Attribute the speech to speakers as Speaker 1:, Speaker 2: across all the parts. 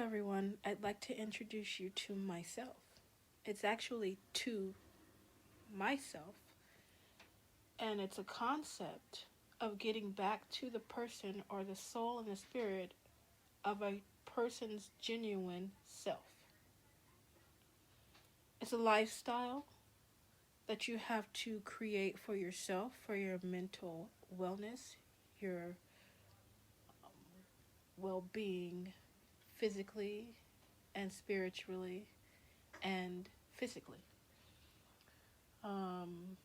Speaker 1: everyone. I'd like to introduce you to myself. It's actually to myself, and it's a concept of getting back to the person or the soul and the spirit of a person's genuine self. It's a lifestyle that you have to create for yourself, for your mental wellness, your well being, physically and spiritually and physically. Um,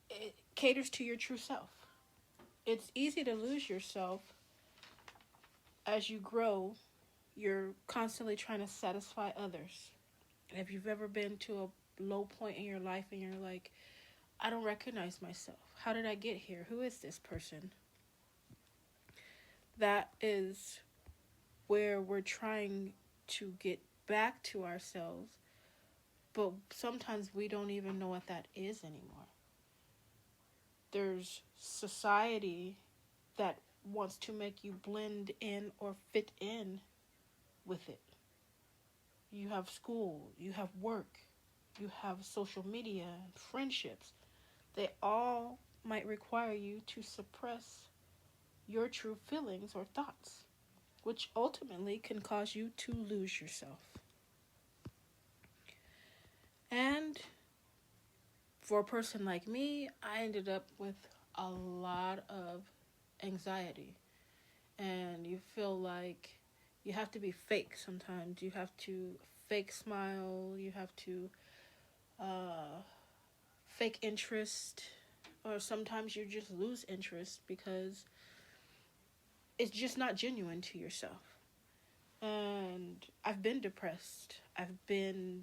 Speaker 1: it caters to your true self. It's easy to lose yourself as you grow. You're constantly trying to satisfy others. And if you've ever been to a low point in your life and you're like, I don't recognize myself. How did I get here? Who is this person? That is where we're trying to get back to ourselves, but sometimes we don't even know what that is anymore. There's society that wants to make you blend in or fit in with it. You have school, you have work, you have social media, friendships. They all might require you to suppress your true feelings or thoughts, which ultimately can cause you to lose yourself. And for a person like me, I ended up with a lot of anxiety. And you feel like you have to be fake sometimes. You have to fake smile. You have to fake interest. Or sometimes you just lose interest because it's just not genuine to yourself. And I've been depressed. I've been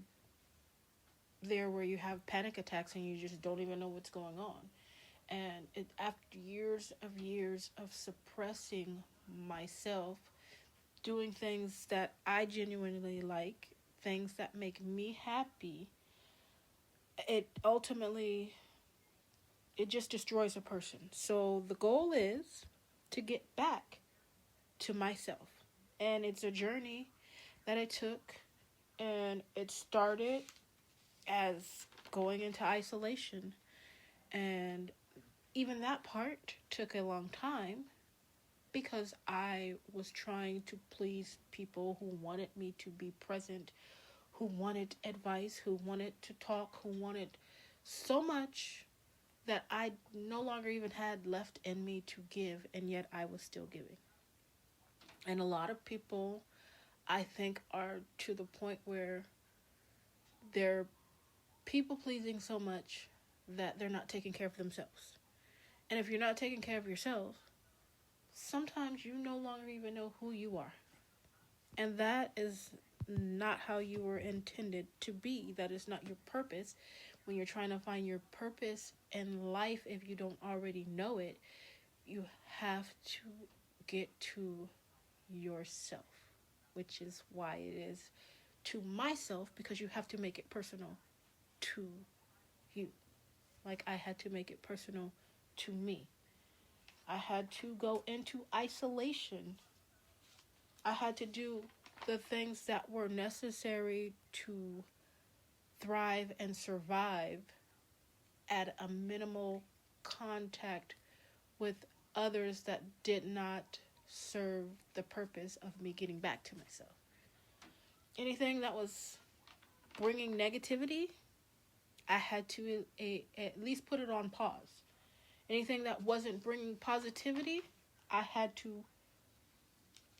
Speaker 1: there where you have panic attacks and you just don't even know what's going on. And after years of suppressing myself, doing things that I genuinely like, things that make me happy, it just destroys a person. So the goal is to get back to myself. And it's a journey that I took, and it started as going into isolation. And even that part took a long time because I was trying to please people who wanted me to be present, who wanted advice, who wanted to talk, who wanted so much that I no longer even had left in me to give, and yet I was still giving. And a lot of people, I think, are to the point where they're people pleasing so much that they're not taking care of themselves. And if you're not taking care of yourself, sometimes you no longer even know who you are. And that is not how you were intended to be. That is not your purpose. When you're trying to find your purpose in life, if you don't already know it, you have to get to yourself, which is why it is to myself, because you have to make it personal to you. Like I had to make it personal to me. I had to go into isolation. I had to do the things that were necessary to thrive and survive at a minimal contact with others that did not serve the purpose of me getting back to myself. Anything that was bringing negativity, I had to at least put it on pause. Anything that wasn't bringing positivity, I had to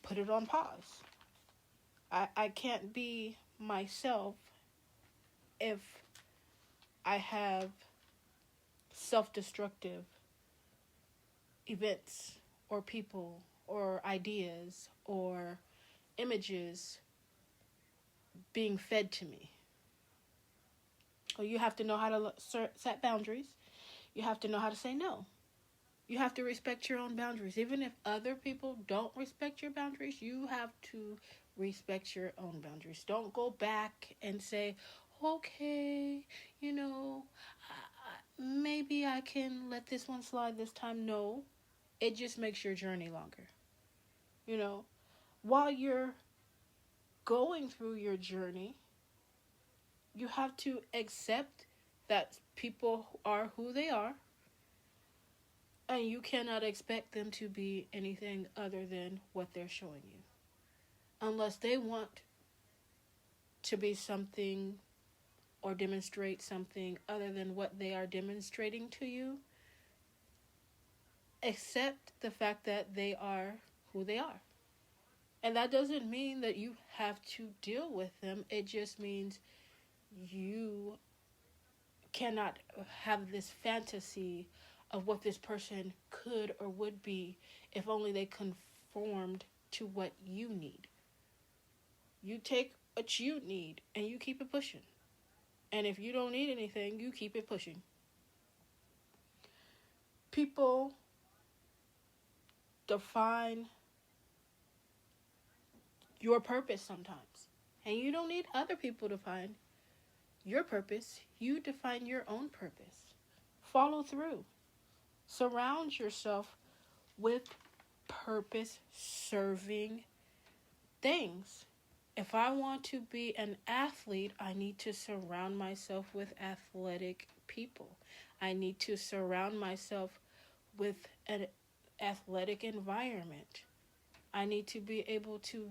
Speaker 1: put it on pause. I can't be myself if I have self-destructive events or people or ideas or images being fed to me. So you have to know how to set boundaries. You have to know how to say no. You have to respect your own boundaries. Even if other people don't respect your boundaries, you have to respect your own boundaries. Don't go back and say, okay, maybe I can let this one slide this time. No, it just makes your journey longer. While you're going through your journey, you have to accept that people are who they are, and you cannot expect them to be anything other than what they're showing you. Unless they want to be something or demonstrate something other than what they are demonstrating to you, accept the fact that they are who they are. And that doesn't mean that you have to deal with them. It just means you cannot have this fantasy of what this person could or would be if only they conformed to what you need. You take what you need and you keep it pushing. And if you don't need anything, you keep it pushing. People define your purpose sometimes. And you don't need other people to find your purpose. You define your own purpose. Follow through. Surround yourself with purpose-serving things. If I want to be an athlete, I need to surround myself with athletic people. I need to surround myself with an athletic environment. I need to be able to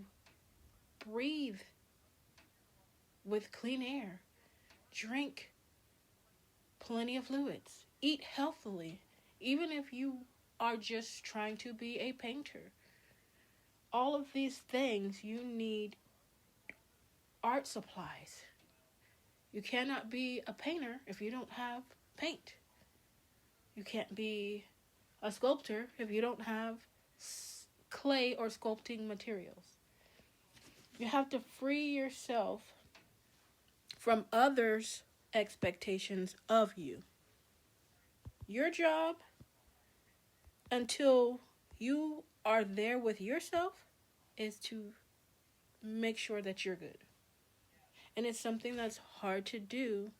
Speaker 1: breathe with clean air, drink plenty of fluids, eat healthily, even if you are just trying to be a painter. All of these things, you need art supplies. You cannot be a painter if you don't have paint. You can't be a sculptor if you don't have clay or sculpting materials. You have to free yourself from others' expectations of you. Your job, until you are there with yourself, is to make sure that you're good. And it's something that's hard to do,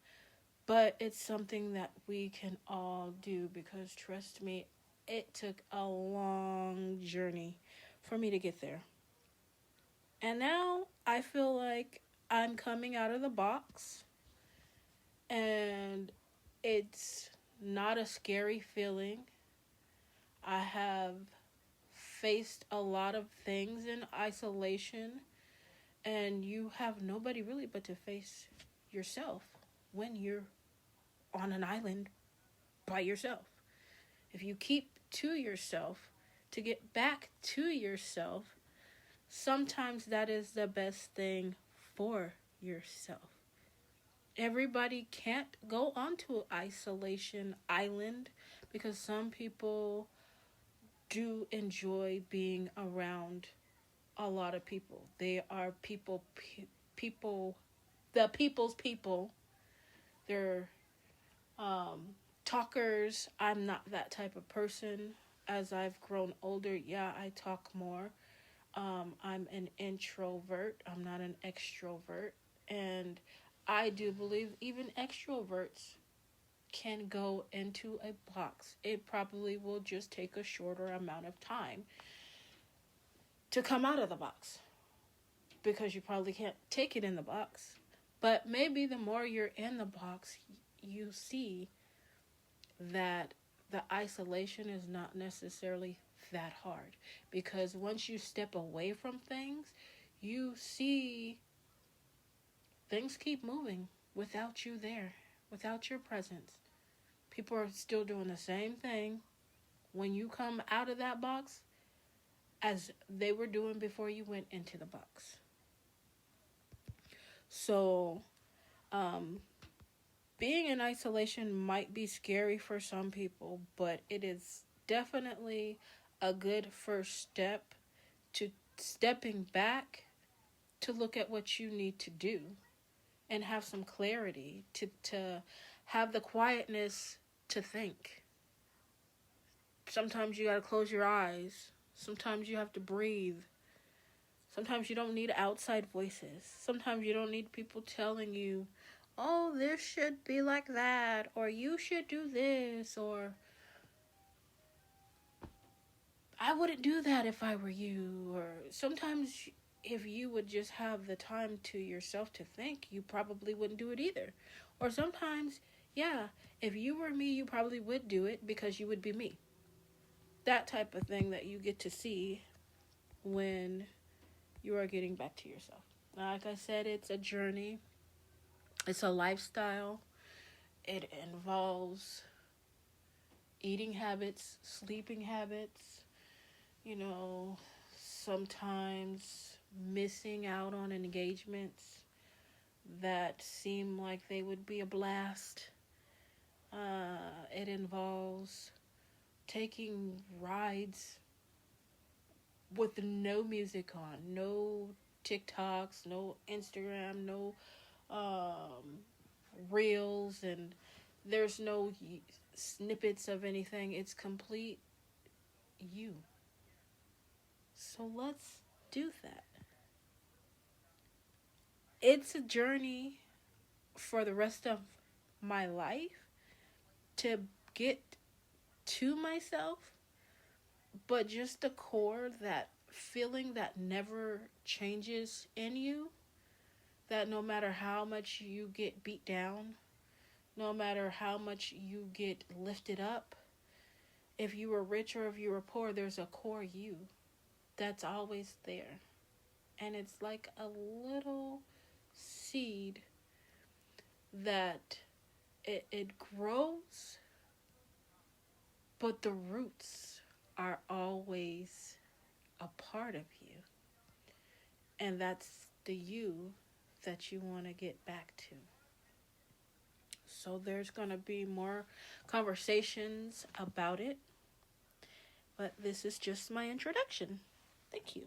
Speaker 1: but it's something that we can all do, because trust me, it took a long journey for me to get there. And now I feel like I'm coming out of the box, and it's not a scary feeling. I have faced a lot of things in isolation, and you have nobody really but to face yourself when you're on an island by yourself. If you keep to yourself to get back to yourself, sometimes that is the best thing for yourself. Everybody can't go onto an isolation island, because some people do enjoy being around a lot of people. They are the people's people. They're talkers. I'm not that type of person. As I've grown older, yeah, I talk more. I'm an introvert. I'm not an extrovert. And I do believe even extroverts can go into a box. It probably will just take a shorter amount of time to come out of the box, because you probably can't take it in the box. But maybe the more you're in the box, you see that the isolation is not necessarily that hard, because once you step away from things, you see things keep moving without you there, without your presence. People are still doing the same thing when you come out of that box as they were doing before you went into the box. So, being in isolation might be scary for some people, but it is definitely a good first step to stepping back to look at what you need to do and have some clarity, to have the quietness to think. Sometimes you got to close your eyes. Sometimes you have to breathe. Sometimes you don't need outside voices. Sometimes you don't need people telling you, oh, this should be like that, or you should do this, or I wouldn't do that if I were you. Or sometimes if you would just have the time to yourself to think, you probably wouldn't do it either. Or sometimes, yeah, if you were me, you probably would do it because you would be me. That type of thing that you get to see when you are getting back to yourself. Like I said, it's a journey, it's a lifestyle. It involves eating habits, sleeping habits, you know, sometimes missing out on engagements that seem like they would be a blast. It involves taking rides with no music on, no TikToks, no Instagram, no um, reels, and there's no snippets of anything. It's complete you. So let's do that. It's a journey for the rest of my life to get to myself, but just the core, that feeling that never changes in you, that no matter how much you get beat down, no matter how much you get lifted up, if you were rich or if you were poor, there's a core you that's always there. And it's like a little seed that it grows, but the roots are always a part of you. And that's the you that you want to get back to. So there's going to be more conversations about it. But this is just my introduction. Thank you.